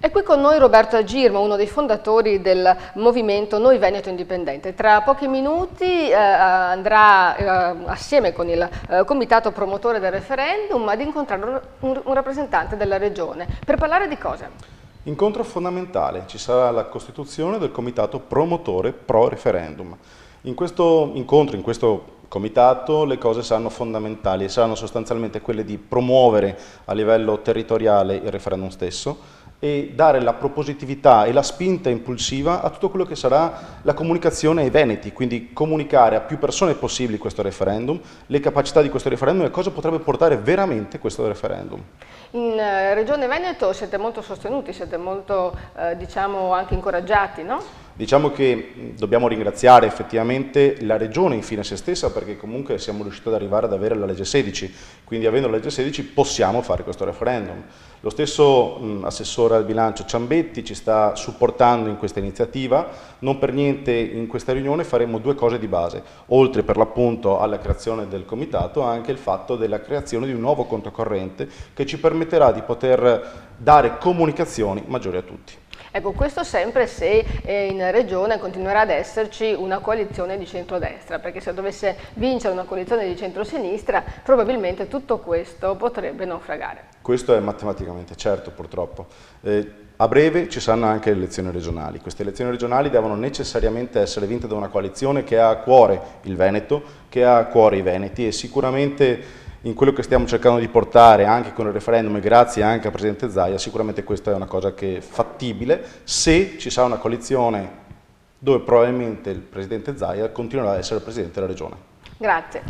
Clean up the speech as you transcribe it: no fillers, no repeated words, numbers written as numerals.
È qui con noi Roberto Agirmo, uno dei fondatori del movimento Noi Veneto Indipendente. Tra pochi minuti andrà assieme con il comitato promotore del referendum ad incontrare un rappresentante della regione. Per parlare di cosa? Incontro fondamentale, ci sarà la costituzione del comitato promotore pro referendum. In questo incontro, in questo comitato, le cose saranno fondamentali e saranno sostanzialmente quelle di promuovere a livello territoriale il referendum stesso e dare la propositività e la spinta impulsiva a tutto quello che sarà la comunicazione ai veneti, quindi comunicare a più persone possibili questo referendum, le capacità di questo referendum e cosa potrebbe portare veramente questo referendum. In Regione Veneto siete molto sostenuti, siete molto diciamo anche incoraggiati, no? Diciamo che dobbiamo ringraziare effettivamente la Regione infine se stessa perché comunque siamo riusciti ad arrivare ad avere la legge 16, quindi avendo la legge 16 possiamo fare questo referendum. Lo stesso assessore al bilancio Ciambetti ci sta supportando in questa iniziativa, non per niente in questa riunione faremo due cose di base, oltre per l'appunto alla creazione del comitato anche il fatto della creazione di un nuovo conto corrente che ci permetterà di poter dare comunicazioni maggiori a tutti. Ecco, questo sempre se in Regione continuerà ad esserci una coalizione di centrodestra, perché se dovesse vincere una coalizione di centrosinistra probabilmente tutto questo potrebbe naufragare. Questo è matematicamente certo purtroppo. A breve ci saranno anche le elezioni regionali. Queste elezioni regionali devono necessariamente essere vinte da una coalizione che ha a cuore il Veneto, che ha a cuore i veneti e sicuramente in quello che stiamo cercando di portare anche con il referendum e grazie anche al Presidente Zaia, sicuramente questa è una cosa che è fattibile se ci sarà una coalizione dove probabilmente il Presidente Zaia continuerà ad essere il Presidente della Regione. Grazie.